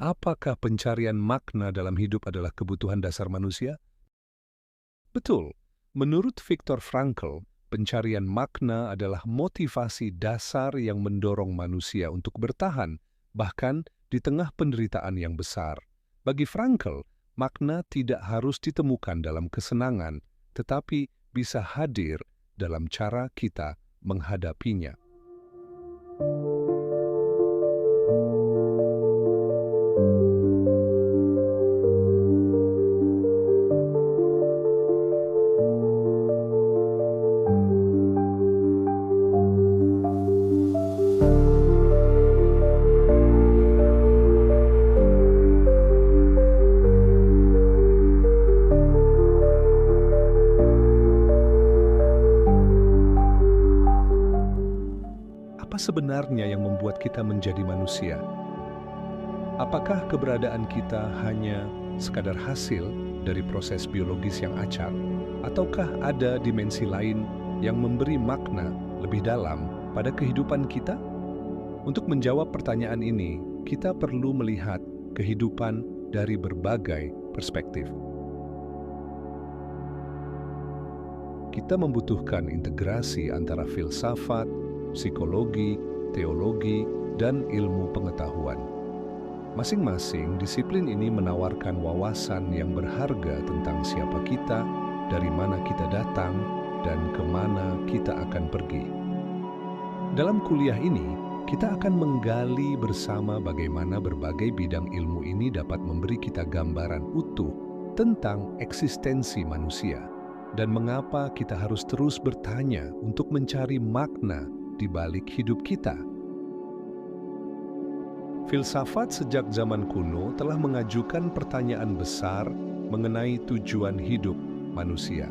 Apakah pencarian makna dalam hidup adalah kebutuhan dasar manusia? Betul. Menurut Viktor Frankl, pencarian makna adalah motivasi dasar yang mendorong manusia untuk bertahan, bahkan di tengah penderitaan yang besar. Bagi Frankl, makna tidak harus ditemukan dalam kesenangan, tetapi bisa hadir dalam cara kita menghadapinya. Apa sebenarnya yang membuat kita menjadi manusia? Apakah keberadaan kita hanya sekadar hasil dari proses biologis yang acak? Ataukah ada dimensi lain yang memberi makna lebih dalam pada kehidupan kita? Untuk menjawab pertanyaan ini, kita perlu melihat kehidupan dari berbagai perspektif. Kita membutuhkan integrasi antara filsafat, psikologi, teologi, dan ilmu pengetahuan. Masing-masing disiplin ini menawarkan wawasan yang berharga tentang siapa kita, dari mana kita datang, dan kemana kita akan pergi. Dalam kuliah ini, kita akan menggali bersama bagaimana berbagai bidang ilmu ini dapat memberi kita gambaran utuh tentang eksistensi manusia, dan mengapa kita harus terus bertanya untuk mencari makna di balik hidup kita. Filsafat sejak zaman kuno telah mengajukan pertanyaan besar mengenai tujuan hidup manusia.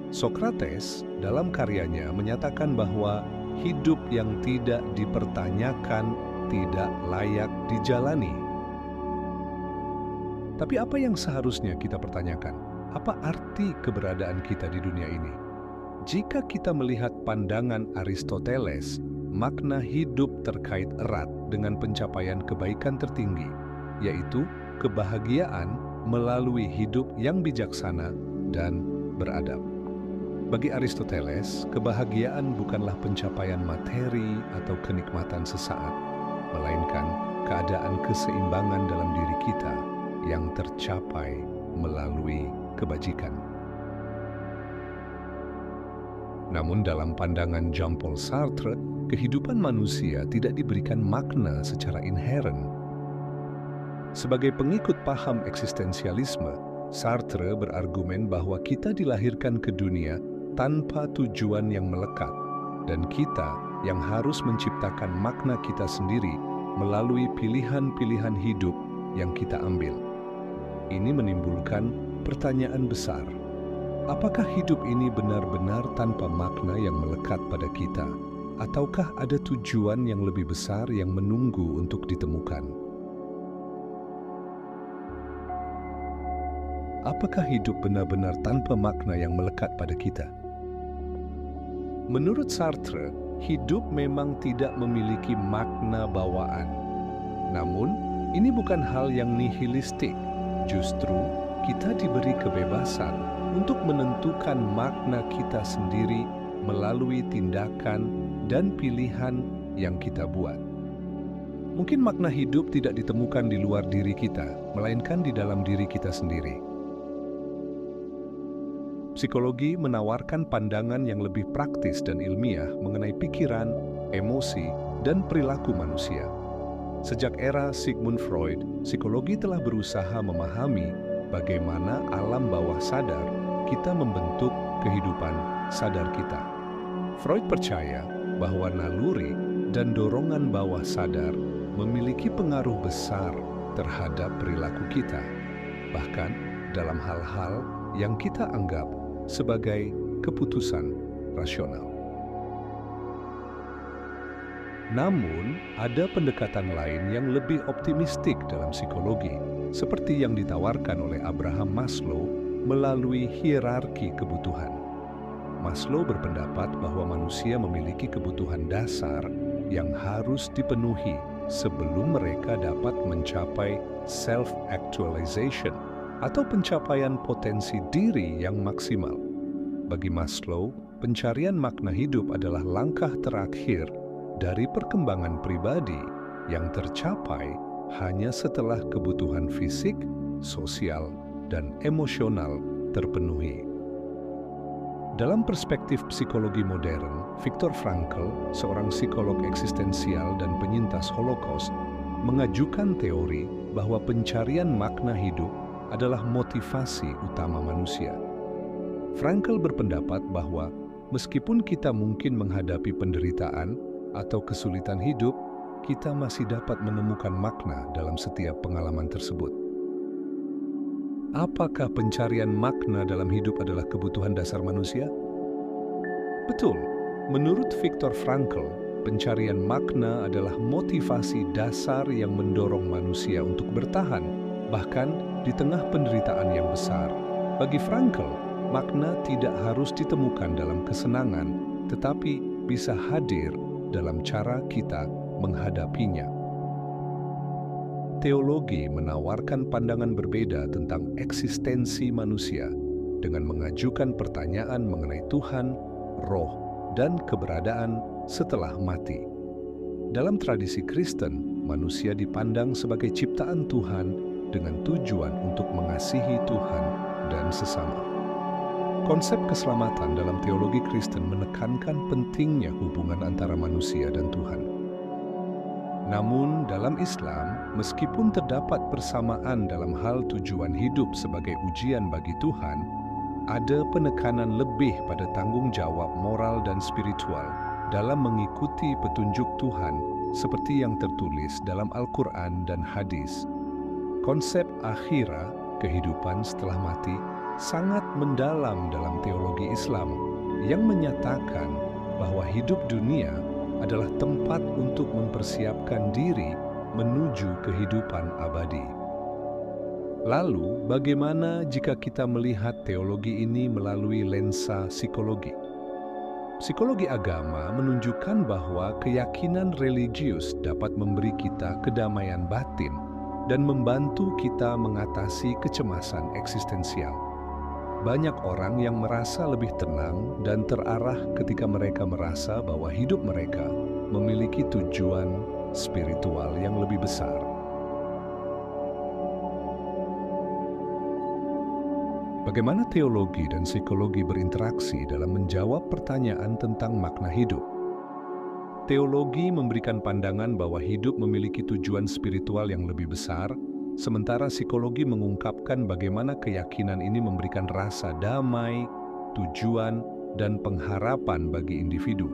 Sokrates dalam karyanya menyatakan bahwa hidup yang tidak dipertanyakan tidak layak dijalani. Tapi apa yang seharusnya kita pertanyakan? Apa arti keberadaan kita di dunia ini? Jika kita melihat pandangan Aristoteles, makna hidup terkait erat dengan pencapaian kebaikan tertinggi, yaitu kebahagiaan melalui hidup yang bijaksana dan beradab. Bagi Aristoteles, kebahagiaan bukanlah pencapaian materi atau kenikmatan sesaat, melainkan keadaan keseimbangan dalam diri kita yang tercapai melalui kebajikan. Namun dalam pandangan Jean-Paul Sartre, kehidupan manusia tidak diberikan makna secara inheren. Sebagai pengikut paham eksistensialisme, Sartre berargumen bahwa kita dilahirkan ke dunia tanpa tujuan yang melekat, dan kita yang harus menciptakan makna kita sendiri melalui pilihan-pilihan hidup yang kita ambil. Ini menimbulkan pertanyaan besar. Apakah hidup ini benar-benar tanpa makna yang melekat pada kita? Ataukah ada tujuan yang lebih besar yang menunggu untuk ditemukan? Apakah hidup benar-benar tanpa makna yang melekat pada kita? Menurut Sartre, hidup memang tidak memiliki makna bawaan. Namun, ini bukan hal yang nihilistik. Justru, kita diberi kebebasan untuk menentukan makna kita sendiri melalui tindakan dan pilihan yang kita buat. Mungkin makna hidup tidak ditemukan di luar diri kita, melainkan di dalam diri kita sendiri. Psikologi menawarkan pandangan yang lebih praktis dan ilmiah mengenai pikiran, emosi, dan perilaku manusia. Sejak era Sigmund Freud, psikologi telah berusaha memahami bagaimana alam bawah sadar kita membentuk kehidupan sadar kita. Freud percaya bahwa naluri dan dorongan bawah sadar memiliki pengaruh besar terhadap perilaku kita, bahkan dalam hal-hal yang kita anggap sebagai keputusan rasional. Namun, ada pendekatan lain yang lebih optimistik dalam psikologi, seperti yang ditawarkan oleh Abraham Maslow melalui hierarki kebutuhan. Maslow berpendapat bahwa manusia memiliki kebutuhan dasar yang harus dipenuhi sebelum mereka dapat mencapai self-actualization atau pencapaian potensi diri yang maksimal. Bagi Maslow, pencarian makna hidup adalah langkah terakhir dari perkembangan pribadi yang tercapai hanya setelah kebutuhan fisik, sosial, dan emosional terpenuhi. Dalam perspektif psikologi modern, Viktor Frankl, seorang psikolog eksistensial dan penyintas Holocaust, mengajukan teori bahwa pencarian makna hidup adalah motivasi utama manusia. Frankl berpendapat bahwa meskipun kita mungkin menghadapi penderitaan atau kesulitan hidup, kita masih dapat menemukan makna dalam setiap pengalaman tersebut. Apakah pencarian makna dalam hidup adalah kebutuhan dasar manusia? Betul. Menurut Viktor Frankl, pencarian makna adalah motivasi dasar yang mendorong manusia untuk bertahan, bahkan di tengah penderitaan yang besar. Bagi Frankl, makna tidak harus ditemukan dalam kesenangan, tetapi bisa hadir dalam cara kita menghadapinya. Teologi menawarkan pandangan berbeda tentang eksistensi manusia dengan mengajukan pertanyaan mengenai Tuhan, roh, dan keberadaan setelah mati. Dalam tradisi Kristen, manusia dipandang sebagai ciptaan Tuhan dengan tujuan untuk mengasihi Tuhan dan sesama. Konsep keselamatan dalam teologi Kristen menekankan pentingnya hubungan antara manusia dan Tuhan. Namun, dalam Islam, meskipun terdapat persamaan dalam hal tujuan hidup sebagai ujian bagi Tuhan, ada penekanan lebih pada tanggung jawab moral dan spiritual dalam mengikuti petunjuk Tuhan seperti yang tertulis dalam Al-Quran dan hadis. Konsep akhirah, kehidupan setelah mati, sangat mendalam dalam teologi Islam yang menyatakan bahwa hidup dunia adalah tempat untuk mempersiapkan diri menuju kehidupan abadi. Lalu, bagaimana jika kita melihat teologi ini melalui lensa psikologi? Psikologi agama menunjukkan bahwa keyakinan religius dapat memberi kita kedamaian batin dan membantu kita mengatasi kecemasan eksistensial. Banyak orang yang merasa lebih tenang dan terarah ketika mereka merasa bahwa hidup mereka memiliki tujuan spiritual yang lebih besar. Bagaimana teologi dan psikologi berinteraksi dalam menjawab pertanyaan tentang makna hidup? Teologi memberikan pandangan bahwa hidup memiliki tujuan spiritual yang lebih besar, sementara psikologi mengungkapkan bagaimana keyakinan ini memberikan rasa damai, tujuan, dan pengharapan bagi individu.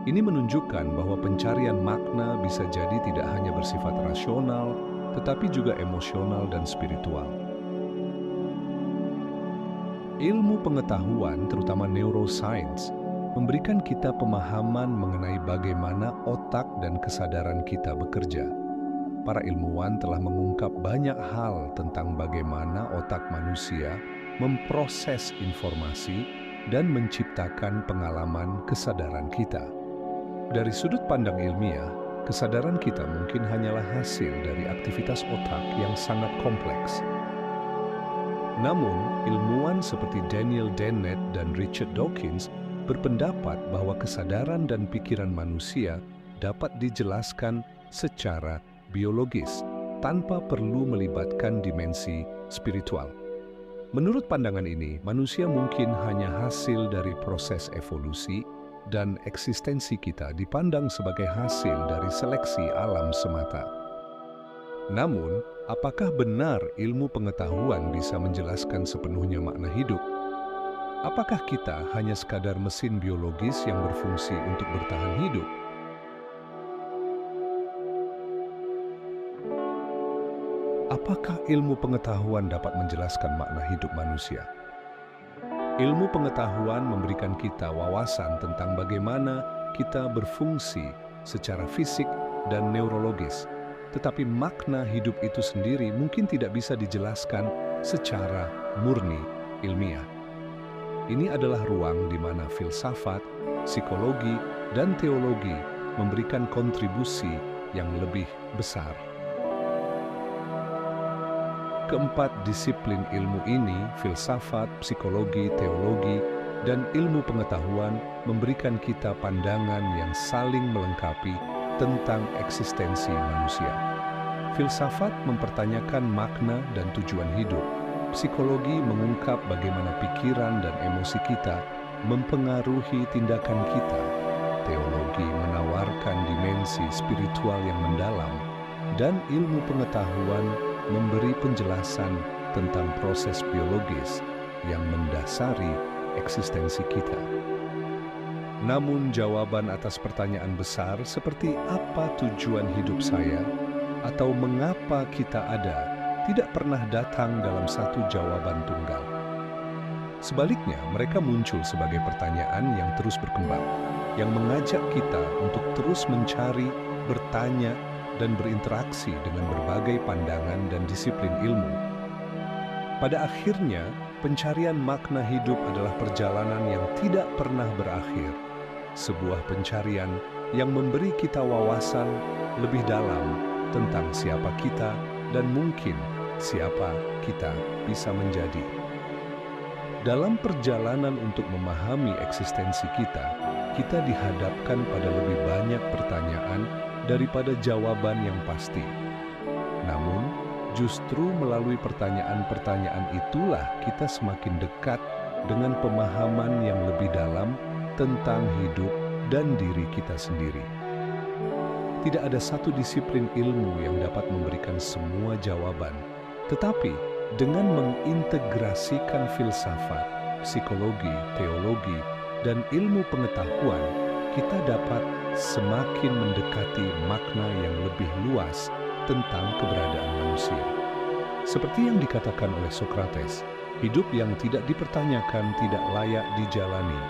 Ini menunjukkan bahwa pencarian makna bisa jadi tidak hanya bersifat rasional, tetapi juga emosional dan spiritual. Ilmu pengetahuan, terutama neuroscience, memberikan kita pemahaman mengenai bagaimana otak dan kesadaran kita bekerja. Para ilmuwan telah mengungkap banyak hal tentang bagaimana otak manusia memproses informasi dan menciptakan pengalaman kesadaran kita. Dari sudut pandang ilmiah, kesadaran kita mungkin hanyalah hasil dari aktivitas otak yang sangat kompleks. Namun, ilmuwan seperti Daniel Dennett dan Richard Dawkins berpendapat bahwa kesadaran dan pikiran manusia dapat dijelaskan secara biologis tanpa perlu melibatkan dimensi spiritual. Menurut pandangan ini, manusia mungkin hanya hasil dari proses evolusi dan eksistensi kita dipandang sebagai hasil dari seleksi alam semata. Namun, apakah benar ilmu pengetahuan bisa menjelaskan sepenuhnya makna hidup? Apakah kita hanya sekadar mesin biologis yang berfungsi untuk bertahan hidup? Apakah ilmu pengetahuan dapat menjelaskan makna hidup manusia? Ilmu pengetahuan memberikan kita wawasan tentang bagaimana kita berfungsi secara fisik dan neurologis, tetapi makna hidup itu sendiri mungkin tidak bisa dijelaskan secara murni ilmiah. Ini adalah ruang di mana filsafat, psikologi, dan teologi memberikan kontribusi yang lebih besar. Keempat disiplin ilmu ini, filsafat, psikologi, teologi, dan ilmu pengetahuan, memberikan kita pandangan yang saling melengkapi tentang eksistensi manusia. Filsafat mempertanyakan makna dan tujuan hidup. Psikologi mengungkap bagaimana pikiran dan emosi kita mempengaruhi tindakan kita. Teologi menawarkan dimensi spiritual yang mendalam, dan ilmu pengetahuan memberi penjelasan tentang proses biologis yang mendasari eksistensi kita. Namun jawaban atas pertanyaan besar seperti apa tujuan hidup saya atau mengapa kita ada tidak pernah datang dalam satu jawaban tunggal. Sebaliknya, mereka muncul sebagai pertanyaan yang terus berkembang, yang mengajak kita untuk terus mencari, bertanya, dan berinteraksi dengan berbagai pandangan dan disiplin ilmu. Pada akhirnya, pencarian makna hidup adalah perjalanan yang tidak pernah berakhir. Sebuah pencarian yang memberi kita wawasan lebih dalam tentang siapa kita dan mungkin siapa kita bisa menjadi. Dalam perjalanan untuk memahami eksistensi kita dihadapkan pada lebih banyak pertanyaan daripada jawaban yang pasti. Namun, justru melalui pertanyaan-pertanyaan itulah kita semakin dekat dengan pemahaman yang lebih dalam tentang hidup dan diri kita sendiri. Tidak ada satu disiplin ilmu yang dapat memberikan semua jawaban, tetapi dengan mengintegrasikan filsafat, psikologi, teologi, dan ilmu pengetahuan, kita dapat semakin mendekati makna yang lebih luas tentang keberadaan manusia. Seperti yang dikatakan oleh Sokrates, hidup yang tidak dipertanyakan tidak layak dijalani.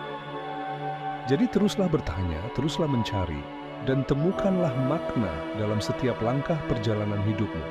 Jadi teruslah bertanya, teruslah mencari, dan temukanlah makna dalam setiap langkah perjalanan hidupmu.